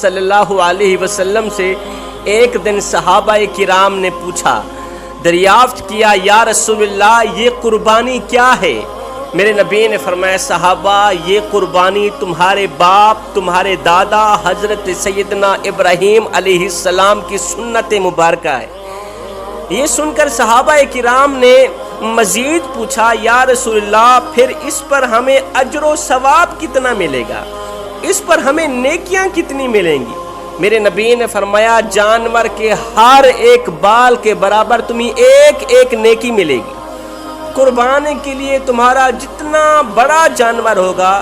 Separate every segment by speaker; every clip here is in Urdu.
Speaker 1: صلی اللہ علیہ وسلم سے ایک دن صحابہ کرام نے پوچھا، دریافت کیا، یا رسول اللہ یہ قربانی کیا ہے؟ میرے نبی نے فرمایا، صحابہ یہ قربانی تمہارے باپ، تمہارے دادا حضرت سیدنا ابراہیم علیہ السلام کی سنت مبارکہ ہے۔ یہ سن کر صحابہ کرام نے مزید پوچھا، یا رسول اللہ پھر اس پر ہمیں اجر و ثواب کتنا ملے گا؟ اس پر ہمیں نیکیاں کتنی ملیں گی؟ میرے نبی نے فرمایا، جانور کے ہر ایک بال کے برابر تمہیں ایک ایک نیکی ملے گی۔ قربانی کے لیے تمہارا جتنا بڑا جانور ہوگا،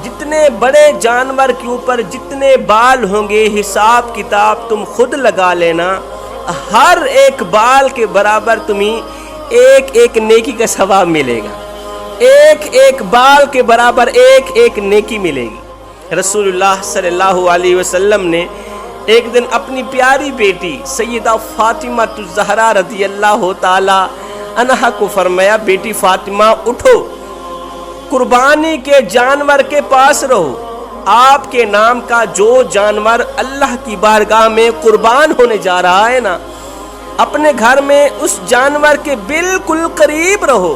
Speaker 1: جتنے بڑے جانور کے اوپر جتنے بال ہوں گے، حساب کتاب تم خود لگا لینا، ہر ایک بال کے برابر تمہیں ایک ایک نیکی کا ثواب ملے گا، ایک ایک بال کے برابر ایک ایک نیکی ملے گی۔ رسول اللہ صلی اللہ علیہ وسلم نے ایک دن اپنی پیاری بیٹی سیدہ فاطمہ الزہرا رضی اللہ تعالی عنہا کو فرمایا، بیٹی فاطمہ اٹھو، قربانی کے جانور کے پاس رہو، آپ کے نام کا جو جانور اللہ کی بارگاہ میں قربان ہونے جا رہا ہے نا، اپنے گھر میں اس جانور کے بالکل قریب رہو۔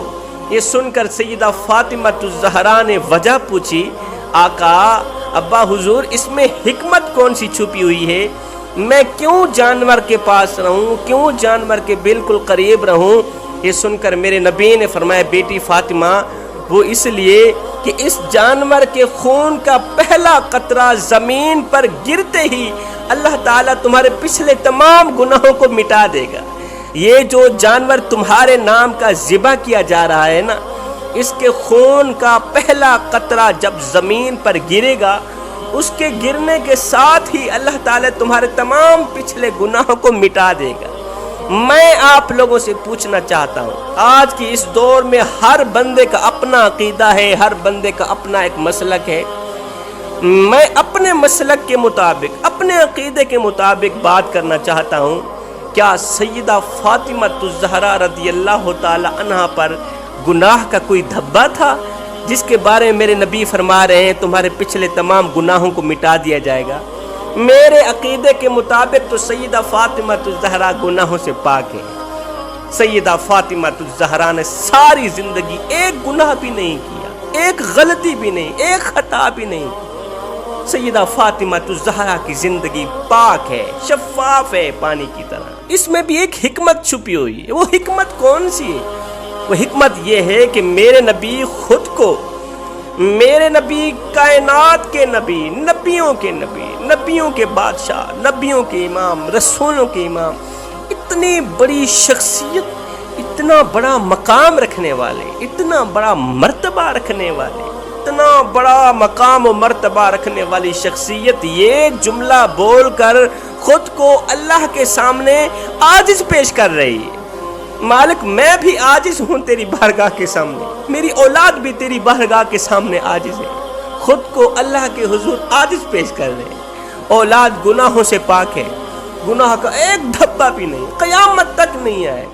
Speaker 1: یہ سن کر سیدہ فاطمہ الزہرا نے وجہ پوچھی، آقا ابا حضور اس میں حکمت کون سی چھپی ہوئی ہے؟ میں کیوں جانور کے پاس رہوں، کیوں جانور کے بالکل قریب رہوں؟ یہ سن کر میرے نبی نے فرمایا، بیٹی فاطمہ وہ اس لیے کہ اس جانور کے خون کا پہلا قطرہ زمین پر گرتے ہی اللہ تعالیٰ تمہارے پچھلے تمام گناہوں کو مٹا دے گا۔ یہ جو جانور تمہارے نام کا ذبح کیا جا رہا ہے نا، اس کے خون کا پہلا قطرہ جب زمین پر گرے گا، اس کے گرنے کے ساتھ ہی اللہ تعالیٰ تمہارے تمام پچھلے گناہوں کو مٹا دے گا۔ میں آپ لوگوں سے پوچھنا چاہتا ہوں، آج کی اس دور میں ہر بندے کا اپنا عقیدہ ہے، ہر بندے کا اپنا ایک مسلک ہے۔ میں اپنے مسلک کے مطابق، اپنے عقیدے کے مطابق بات کرنا چاہتا ہوں، کیا سیدہ فاطمہ الزہرا رضی اللہ تعالی عنہا پر گناہ کا کوئی دھبا تھا جس کے بارے میں میرے نبی فرما رہے ہیں تمہارے پچھلے تمام گناہوں کو مٹا دیا جائے گا؟ میرے عقیدے کے مطابق تو سیدہ فاطمہ الزہرا گناہوں سے پاک ہے۔ سیدہ فاطمہ الزہرا نے ساری زندگی ایک گناہ بھی نہیں کیا، ایک غلطی بھی نہیں، ایک خطا بھی نہیں کی۔ سیدہ فاطمہ الزہرا کی زندگی پاک ہے، شفاف ہے پانی کی طرح۔ اس میں بھی ایک حکمت چھپی ہوئی ہے۔ وہ حکمت کون سی ہے؟ وہ حکمت یہ ہے کہ میرے نبی خود کو، میرے نبی کائنات کے نبی، نبیوں کے نبی، نبیوں کے بادشاہ، نبیوں کے امام، رسولوں کے امام، اتنی بڑی شخصیت، اتنا بڑا مقام رکھنے والے، اتنا بڑا مرتبہ رکھنے والے، اتنا بڑا مقام و مرتبہ رکھنے والی شخصیت یہ جملہ بول کر خود کو اللہ کے سامنے عاجز پیش کر رہی ہے۔ مالک میں بھی عاجز ہوں تیری بارگاہ کے سامنے، میری اولاد بھی تیری بارگاہ کے سامنے عاجز ہے، خود کو اللہ کے حضور عاجز پیش کر رہے ہیں۔ اولاد گناہوں سے پاک ہے، گناہ کا ایک دھبا بھی نہیں، قیامت تک نہیں آئے۔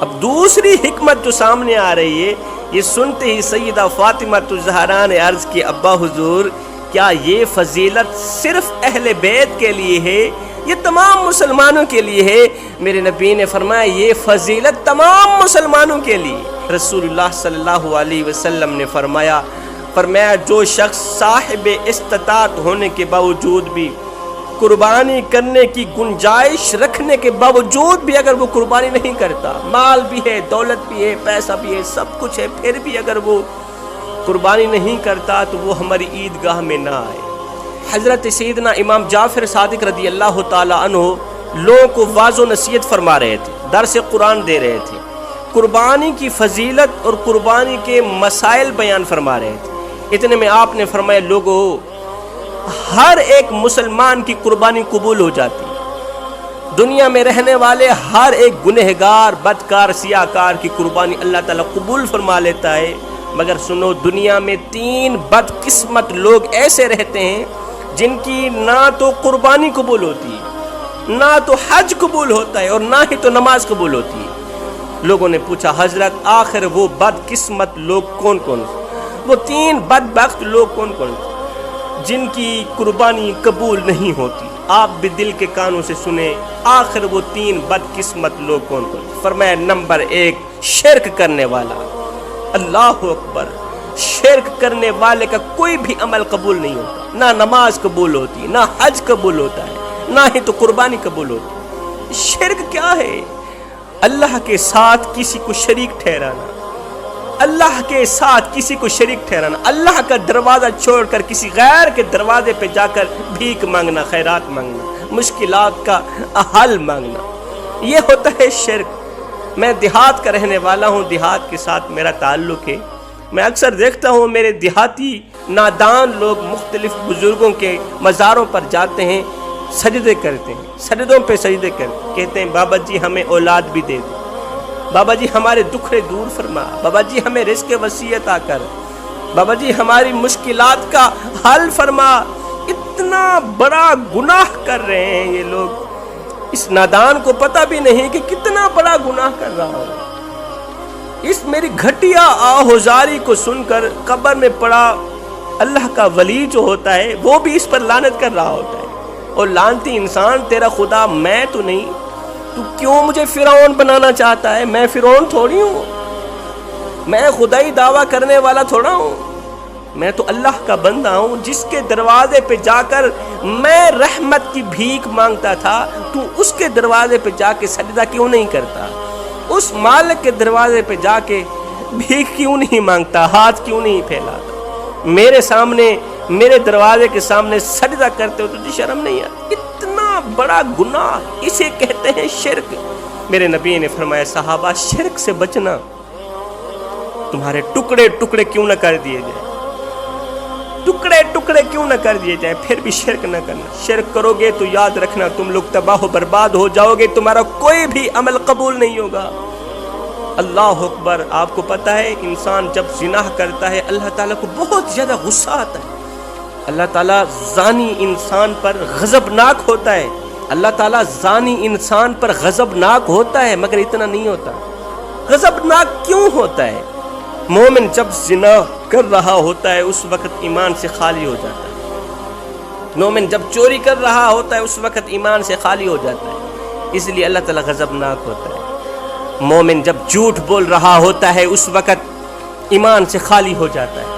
Speaker 1: اب دوسری حکمت جو سامنے آ رہی ہے، یہ سنتے ہی سیدہ فاطمہ الزہرا نے عرض کی، ابا حضور کیا یہ فضیلت صرف اہل بیت کے لیے ہے، یہ تمام مسلمانوں کے لیے ہے؟ میرے نبی نے فرمایا، یہ فضیلت تمام مسلمانوں کے لیے۔ رسول اللہ صلی اللہ علیہ وسلم نے فرمایا جو شخص صاحب استطاعت ہونے کے باوجود بھی، قربانی کرنے کی گنجائش رکھنے کے باوجود بھی اگر وہ قربانی نہیں کرتا، مال بھی ہے، دولت بھی ہے، پیسہ بھی ہے، سب کچھ ہے، پھر بھی اگر وہ قربانی نہیں کرتا تو وہ ہماری عیدگاہ میں نہ آئے۔ حضرت سیدنا امام جعفر صادق رضی اللہ تعالی عنہ لوگوں کو واعظ و نصیحت فرما رہے تھے، درس قرآن دے رہے تھے، قربانی کی فضیلت اور قربانی کے مسائل بیان فرما رہے تھے۔ اتنے میں آپ نے فرمایا، لوگوں ہر ایک مسلمان کی قربانی قبول ہو جاتی، دنیا میں رہنے والے ہر ایک گنہگار، بدکار، سیاہکار کی قربانی اللہ تعالیٰ قبول فرما لیتا ہے، مگر سنو، دنیا میں 3 بدقسمت لوگ ایسے رہتے ہیں جن کی نہ تو قربانی قبول ہوتی ہے، نہ تو حج قبول ہوتا ہے، اور نہ ہی تو نماز قبول ہوتی ہے۔ لوگوں نے پوچھا، حضرت آخر وہ بدقسمت لوگ کون کون سے، وہ 3 بدبخت لوگ کون کون سے جن کی قربانی قبول نہیں ہوتی؟ آپ بھی دل کے کانوں سے سنیں آخر وہ 3 بدقسمت لوگ کون کون. فرمایا نمبر 1 شرک کرنے والا. اللہ اکبر. شرک کرنے والے کا کوئی بھی عمل قبول نہیں ہوتا. نہ نماز قبول ہوتی، نہ حج قبول ہوتا ہے، نہ ہی تو قربانی قبول ہوتی. شرک کیا ہے؟ اللہ کے ساتھ کسی کو شریک ٹھہرانا. اللہ کے ساتھ کسی کو شریک ٹھہرانا. اللہ کا دروازہ چھوڑ کر کسی غیر کے دروازے پہ جا کر بھیک مانگنا، خیرات مانگنا، مشکلات کا حل مانگنا، یہ ہوتا ہے شرک. میں دیہات کا رہنے والا ہوں، دیہات کے ساتھ میرا تعلق ہے. میں اکثر دیکھتا ہوں میرے دیہاتی نادان لوگ مختلف بزرگوں کے مزاروں پر جاتے ہیں، سجدے کرتے ہیں، سجدوں پہ سجدے کرتے ہیں، کہتے ہیں بابا جی ہمیں اولاد بھی دے دو، بابا جی ہمارے دکھڑے دور فرما، بابا جی ہمیں رزق وسیع عطا کر، بابا جی ہماری مشکلات کا حل فرما. اتنا بڑا گناہ کر رہے ہیں یہ لوگ. اس نادان کو پتہ بھی نہیں کہ کتنا بڑا گناہ کر رہا ہوں. اس میری گھٹیا آہوزاری کو سن کر قبر میں پڑا اللہ کا ولی جو ہوتا ہے وہ بھی اس پر لعنت کر رہا ہوتا ہے. اور لعنتی انسان، تیرا خدا میں تو نہیں، تو کیوں مجھے فرعون بنانا چاہتا ہے؟ میں فرعون تھوڑی ہوں، میں خدائی دعویٰ کرنے والا تھوڑا ہوں. میں تو اللہ کا بندہ ہوں جس کے دروازے پہ جا کر میں رحمت کی بھیک مانگتا تھا. تو اس کے دروازے پہ جا کے سجدہ کیوں نہیں کرتا؟ اس مالک کے دروازے پہ جا کے بھیک کیوں نہیں مانگتا؟ ہاتھ کیوں نہیں پھیلاتا؟ میرے سامنے، میرے دروازے کے سامنے سجدہ کرتے ہو تو تجھے شرم نہیں آتی؟ اتنا بڑا گناہ، اسے کہتے ہیں شرک. میرے نبی نے فرمایا صحابہ شرک سے بچنا. تمہارے ٹکڑے ٹکڑے کیوں نہ کر دیے جائیں، ٹکڑے ٹکڑے کیوں نہ کر دیے جائیں، پھر بھی شرک نہ کرنا. شرک کرو گے تو یاد رکھنا تم لوگ تباہ و برباد ہو جاؤ گے، تمہارا کوئی بھی عمل قبول نہیں ہوگا. اللہ اکبر. آپ کو پتہ ہے انسان جب زنا کرتا ہے اللہ تعالیٰ کو بہت زیادہ غصہ آتا ہے. اللہ تعالیٰ زانی انسان پر غضبناک ہوتا ہے. اللہ تعالیٰ زانی انسان پر غضبناک ہوتا ہے، مگر اتنا نہیں ہوتا. غضبناک کیوں ہوتا ہے؟ مومن جب زنا کر رہا ہوتا ہے اس وقت ایمان سے خالی ہو جاتا ہے. مومن جب چوری کر رہا ہوتا ہے اس وقت ایمان سے خالی ہو جاتا ہے، اس لیے اللہ تعالیٰ غضبناک ہوتا ہے. مومن جب جھوٹ بول رہا ہوتا ہے اس وقت ایمان سے خالی ہو جاتا ہے.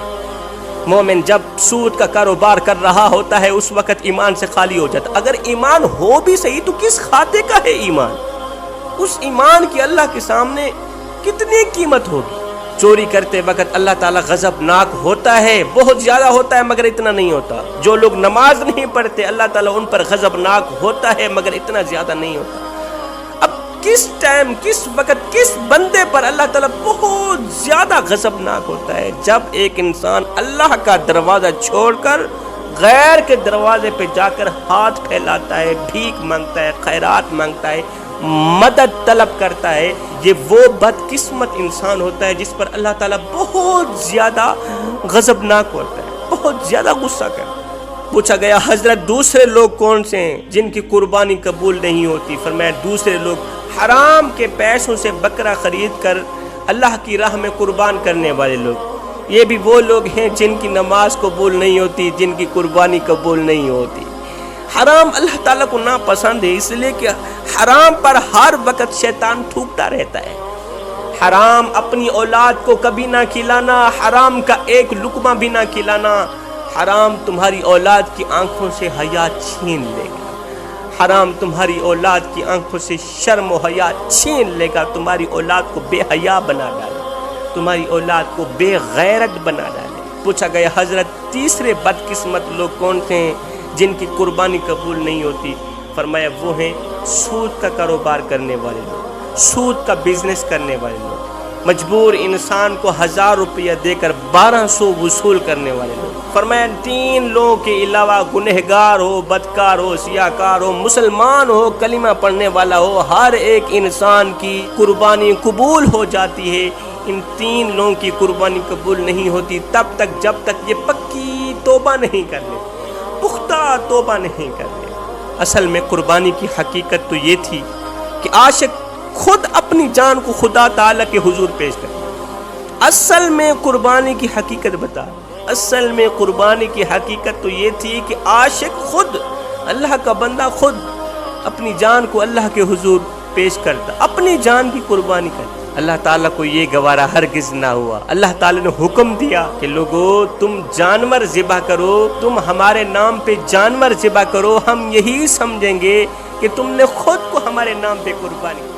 Speaker 1: مومن جب سود کا کاروبار کر رہا ہوتا ہے اس وقت ایمان سے خالی ہو جاتا ہے. اگر ایمان ہو بھی صحیح تو کس کھاتے کا ہے ایمان؟ اس ایمان کی اللہ کے سامنے کتنی قیمت ہوگی؟ چوری کرتے وقت اللہ تعالیٰ غضبناک ہوتا ہے، بہت زیادہ ہوتا ہے مگر اتنا نہیں ہوتا. جو لوگ نماز نہیں پڑھتے اللہ تعالیٰ ان پر غضبناک ہوتا ہے مگر اتنا زیادہ نہیں ہوتا. اب کس ٹائم، کس وقت، کس بندے پر اللہ تعالیٰ بہت زیادہ غضبناک ہوتا ہے؟ جب ایک انسان اللہ کا دروازہ چھوڑ کر غیر کے دروازے پہ جا کر ہاتھ پھیلاتا ہے، بھیک مانگتا ہے، خیرات مانگتا ہے، مدد طلب کرتا ہے. یہ وہ بدقسمت انسان ہوتا ہے جس پر اللہ تعالیٰ بہت زیادہ غضبناک ہوتا ہے، بہت زیادہ غصہ کرتا ہے. پوچھا گیا حضرت دوسرے لوگ کون سے ہیں جن کی قربانی قبول نہیں ہوتی؟ فرمایا دوسرے لوگ حرام کے پیسوں سے بکرا خرید کر اللہ کی راہ میں قربان کرنے والے لوگ. یہ بھی وہ لوگ ہیں جن کی نماز قبول نہیں ہوتی، جن کی قربانی قبول نہیں ہوتی. حرام اللہ تعالیٰ کو ناپسند ہے، اس لیے کہ حرام پر ہر وقت شیطان تھوکتا رہتا ہے. حرام اپنی اولاد کو کبھی نہ کھلانا، حرام کا ایک لقمہ بھی نہ کھلانا. حرام تمہاری اولاد کی آنکھوں سے حیا چھین لے گا. حرام تمہاری اولاد کی آنکھوں سے شرم و حیا چھین لے گا. تمہاری اولاد کو بے حیا بنا ڈالے، تمہاری اولاد کو بے غیرت بنا ڈالے. پوچھا گیا حضرت تیسرے بدقسمت لوگ کون سے ہیں جن کی قربانی قبول نہیں ہوتی؟ فرمایا وہ ہیں سود کا کاروبار کرنے والے لوگ، سود کا بزنس کرنے والے لوگ، مجبور انسان کو 1000 روپیہ دے کر 1200 وصول کرنے والے لوگ. فرمایا 3 لوگوں کے علاوہ گنہگار ہو، بدکار ہو، سیاہکار ہو، مسلمان ہو، کلمہ پڑھنے والا ہو، ہر ایک انسان کی قربانی قبول ہو جاتی ہے. ان 3 لوگوں کی قربانی قبول نہیں ہوتی تب تک جب تک یہ پکی توبہ نہیں کر لے، پختہ توبہ نہیں کر لے. اصل میں قربانی کی حقیقت تو یہ تھی کہ عاشق خود اپنی جان کو خدا تعالیٰ کے حضور پیش کرے. اصل میں قربانی کی حقیقت بتا. اصل میں قربانی کی حقیقت تو یہ تھی کہ عاشق خود اللہ کا بندہ خود اپنی جان کو اللہ کے حضور پیش کرتا، اپنی جان کی قربانی کرتا۔ اللہ تعالیٰ کو یہ گوارا ہرگز نہ ہوا۔ اللہ تعالیٰ نے حکم دیا کہ لوگو تم جانور ذبح کرو، تم ہمارے نام پہ جانور ذبح کرو، ہم یہی سمجھیں گے کہ تم نے خود کو ہمارے نام پہ قربانی